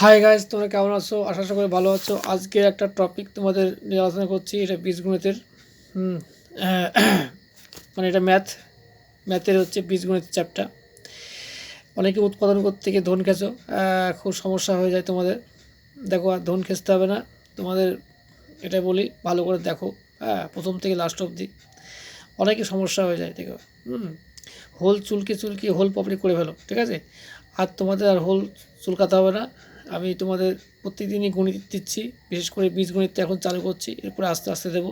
Hi guys, তোমরা কেমন আছো? আশা করি ভালো আছো। আজকে একটা টপিক তোমাদের নিয়ে আলোচনা করছি। এটা বীজগণিতের হুম আহ, মানে এটা ম্যাথের হচ্ছে বীজগণিতের চ্যাপ্টার। অনেকে উৎপাদন করতে গিয়ে ধন খেঁচো, খুব সমস্যা হয়ে যায় তোমাদের। দেখো, আর ধন খেঁচতে হবে না তোমাদের, এটা বলি ভালো করে দেখো। হ্যাঁ, প্রথম থেকে লাস্ট অবধি অনেকই সমস্যা হয়ে যায়। দেখো, হোল চুলকি হোল পাপড়ি করে ফেলো, ঠিক আছে? আর তোমাদের আর হোল চুলকাতে হবে না। আমি তোমাদের প্রত্যেকদিনই গণিত দিচ্ছি, বিশেষ করে বীজগণিতটা এখন চালু করছি, এরপরে আস্তে আস্তে দেবো।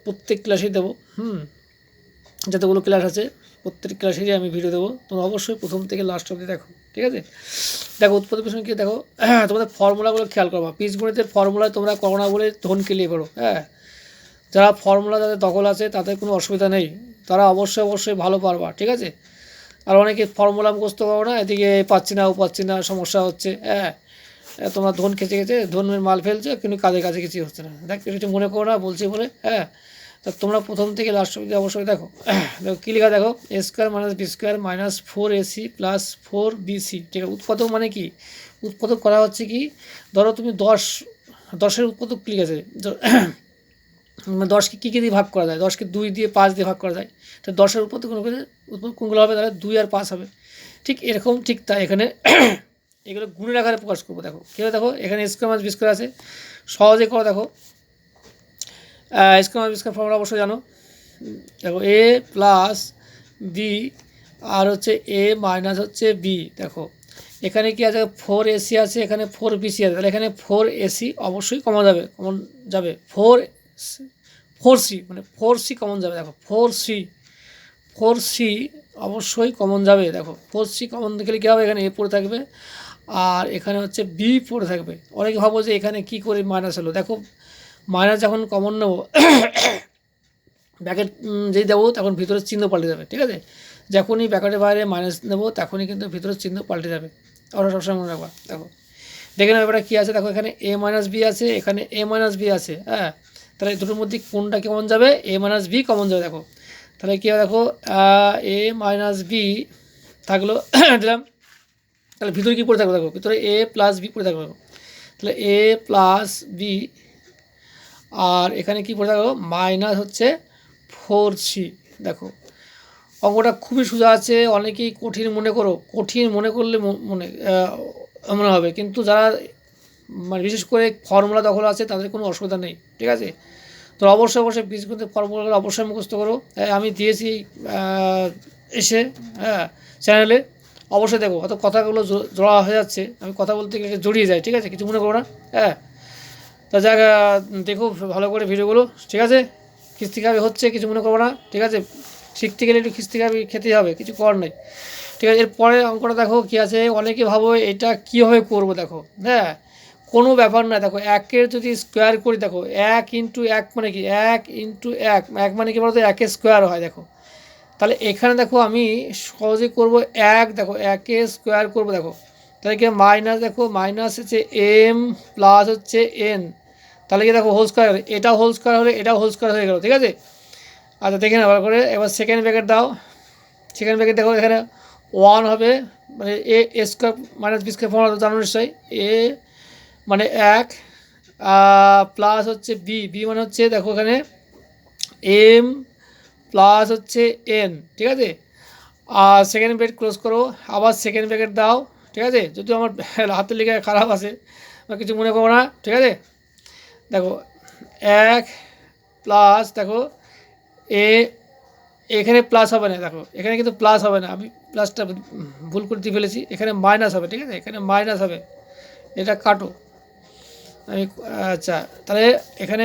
প্রত্যেক ক্লাসেই দেবো। যতগুলো ক্লাস আছে প্রত্যেক ক্লাসেরই আমি ভিডিও দেবো। তোমরা অবশ্যই প্রথম থেকে লাস্ট অবধি দেখো, ঠিক আছে? দেখো, উৎপাদক প্রশ্ন কি দেখো, তোমাদের ফর্মুলাগুলো খেয়াল করবা। বীজগণিতের ফর্মুলায় তোমরা করো না বলে ধন কেলিয়ে পড়ো। হ্যাঁ, যারা ফর্মুলা যাদের দখল আছে তাদের কোনো অসুবিধা নেই, তারা অবশ্যই ভালো পারবা, ঠিক আছে? আর অনেকে ফর্মুলা মুখস্থ করো না, এদিকে পাচ্ছি না সমস্যা হচ্ছে। হ্যাঁ, তোমরা ধন খেঁচে ধনের মাল ফেলছো, কিন্তু কাজে কিছু হচ্ছে না। দেখ, কিছু মনে করো না বলছি বলে। হ্যাঁ, তা তোমরা প্রথম থেকে লাস্ট অবধি অবশ্যই দেখো। দেখো কী লেখা, দেখো A square minus B square minus 4ac plus 4bc, ঠিক আছে? উৎপাদক মানে কি? উৎপাদক করা হচ্ছে কি, ধরো তুমি দশের উৎপাদক লিখেছে। 10কে কী দিয়ে ভাগ করা যায়? 10কে 2 দিয়ে 5 দিয়ে ভাগ করা যায়। তো 10-এর উৎপাদক কোনগুলো হবে? তাহলে 2 আর 5 হবে। ঠিক এরকম, ঠিক তাই এখানে এগুলো গুণের আকারে প্রকাশ করবো। দেখো কীভাবে, দেখো এখানে স্কোয়ার মাইনাস বি স্কোয়ার আছে, সহজে করো। দেখো square minus B square formula অবশ্যই জানো। দেখো এ প্লাস বি আর হচ্ছে এ মাইনাস হচ্ছে বি। দেখো এখানে কি আছে? 4ac আছে, এখানে 4bc আছে, তাহলে এখানে 4ac অবশ্যই কমন যাবে। 4c মানে 4c কমন যাবে। দেখো 4c অবশ্যই কমন যাবে। দেখো 4c কমন গেলে কী হবে? এখানে এ পড়ে থাকবে আর এখানে হচ্ছে বি পড়ে থাকবে। অনেকে ভাবো যে এখানে কি করে মাইনাস হলো। দেখো, মাইনাস যখন কমন নেবো, ব্যাকেট যেই দেবো তখন ভিতরের চিহ্ন পাল্টে যাবে, ঠিক আছে? যখনই ব্যাকেটের বাইরে মাইনাস নেবো তখনই কিন্তু ভিতরের চিহ্ন পাল্টে যাবে। ওরা সবসময় মনে রাখবা। দেখো দেখে নেবো এবারে কী আছে। দেখো এখানে এ মাইনাস বি আছে, এখানে এ মাইনাস বি আছে। হ্যাঁ, তাহলে এই দুটোর মধ্যে কোনটা কমন যাবে? এ মাইনাস বি কমন যাবে। দেখো তাহলে কী হবে, দেখো এ মাইনাস বি থাকলো দিলাম, তাহলে ভিতরে কী পড়ে থাকবে? দেখো ভিতরে এ প্লাস বি পড়ে থাকবে। তাহলে এ প্লাস বি আর এখানে কী পড়ে থাকলো? মাইনাস হচ্ছে 4c। দেখো অঙ্কটা খুবই সোজা আছে, অনেকেই কঠিন মনে করো, কঠিন মনে করলে মনে হবে, কিন্তু যারা মানে বিশেষ করে ফর্মুলা দখল আছে তাদের কোনো অসুবিধা নেই, ঠিক আছে? তো অবশ্যই বীজগণিতের ফর্মুলাগুলো অবশ্যই মুখস্থ করো। আমি দিয়েছি এসে, হ্যাঁ, চ্যানেলে অবশ্যই দেখো। অত কথাগুলো জড়া হয়ে যাচ্ছে, আমি কথা বলতে গেলে জড়িয়ে যাই, ঠিক আছে? কিছু মনে করো না। হ্যাঁ, তা যাক, দেখো ভালো করে ভিডিওগুলো, ঠিক আছে? খিস্তিখাবি হচ্ছে, কিছু মনে করবো না, ঠিক আছে? শিখতে গেলে একটু খিস্তিখাবি খেতেই হবে, কিছু করার নেই, ঠিক আছে? এরপরে অঙ্কটা দেখো কী আছে। অনেকে ভাবো এটা কীভাবে করবো। দেখো, হ্যাঁ, কোনো ব্যাপার না। দেখো একের যদি স্কোয়ার করি, দেখো 1 × 1 মানে কি? 1 × 1 মানে কি বলতো? একের স্কোয়ার হয়। দেখো তাহলে এখানে দেখো আমি সহজে করবো 1, দেখো 1-এর স্কোয়ার করবো। দেখো তাহলে কি মাইনাস, দেখো মাইনাস হচ্ছে এম প্লাস হচ্ছে এন, তাহলে কি দেখো হোল স্কোয়ার, এটা হোল স্কোয়ার হলে এটা হোল স্কোয়ার হয়ে গেল, ঠিক আছে? আচ্ছা দেখে না ভালো করে। এবার সেকেন্ড ব্র্যাকেট দাও। সেকেন্ড ব্র্যাকেট দেখো এখানে 1 হবে, মানে A square minus B square formula জানো নিশ্চয়ই। এ মানে 1 প্লাস হচ্ছে বি মানে হচ্ছে, দেখো এখানে এম প্লাস হচ্ছে এন, ঠিক আছে? আর সেকেন্ড ব্র্যাকেট ক্লোজ করো, আবার সেকেন্ড ব্র্যাকেট দাও, ঠিক আছে? যদি আমার হাতের লেখা খারাপ আছে বা কিছু মনে করো না, ঠিক আছে? দেখো 1 প্লাস, দেখো এ এখানে প্লাস হবে না। দেখো এখানে কিন্তু প্লাস হবে না, আমি প্লাসটা ভুল করে দিয়ে ফেলেছি, এখানে মাইনাস হবে, ঠিক আছে? এখানে মাইনাস হবে, এটা কাটো। আমি আচ্ছা, তাহলে এখানে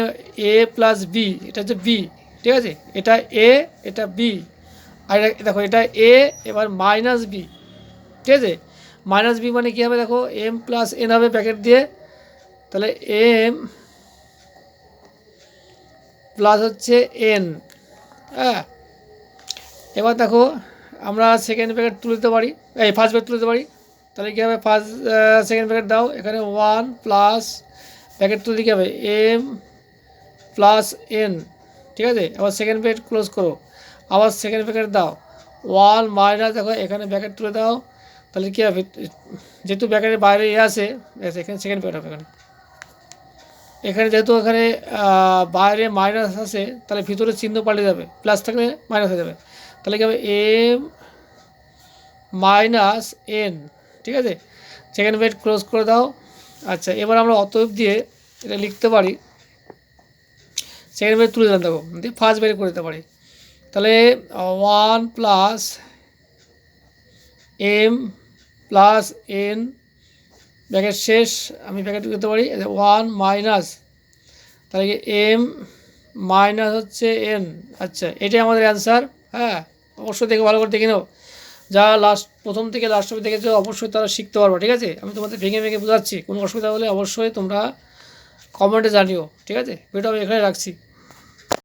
এ প্লাস বি, এটা হচ্ছে বি, ঠিক আছে? এটা এ, এটা বি, আর দেখো এটা এ, এবার মাইনাস বি, ঠিক আছে? মাইনাস বি মানে কী হবে? দেখো এম প্লাস এন হবে ব্র্যাকেট দিয়ে, তাহলে এম প্লাস হচ্ছে এন। হ্যাঁ, এবার দেখো আমরা সেকেন্ড ব্র্যাকেট তুলে দিতে পারি, এই ফার্স্ট ব্র্যাকেট তুলে দিতে পারি। তাহলে কী হবে? সেকেন্ড ব্র্যাকেট দাও, এখানে 1 প্লাস ব্র্যাকেট তুলে কী হবে? এম প্লাস এন, ঠিক আছে? আবার সেকেন্ড ব্র্যাকেট ক্লোজ করো, আবার সেকেন্ড ব্র্যাকেট দাও, 1 মাইনাস, দেখো এখানে ব্র্যাকেট তুলে দাও, তাহলে কী হবে, যেহেতু ব্র্যাকেটের বাইরে এ আছে, এখানে সেকেন্ড ব্র্যাকেট হবে এখানে যেহেতু এখানে বাইরে মাইনাস আছে, তাহলে ভিতরে চিহ্ন পাল্টে যাবে, প্লাস থাকলে মাইনাস হয়ে যাবে। তাহলে কী হবে, এম মাইনাস এন, ঠিক আছে। সেকেন্ড ব্র্যাকেট ক্লোজ করে দাও। আচ্ছা, এবার আমরা অতএব দিয়ে এটা লিখতে পারি, সেকেন্ড ব্র্যাকেট তুলে দিলাম, দেখো দিয়ে ফার্স্ট ব্র্যাকেট করে দিতে পারি। তাহলে 1 plus M plus N, bracket শেষ, আমি ব্র্যাকেট করতে পারি 1 মাইনাস, তাহলে কি এম মাইনাস হচ্ছে এন। আচ্ছা, এটাই আমাদের অ্যান্সার। হ্যাঁ, অবশ্যই দেখে ভালো করে দেখে নাও, যারা প্রথম থেকে লাস্ট অবধি দেখেছো অবশ্যই তারা শিখতে পারবো, ঠিক আছে। আমি তোমাদের ভেঙে ভেঙে বোঝাচ্ছি, কোনো অসুবিধা হলে অবশ্যই তোমরা কমেন্টে জানিও, ঠিক আছে। ভিডিওটা আমি এখানে রাখছি।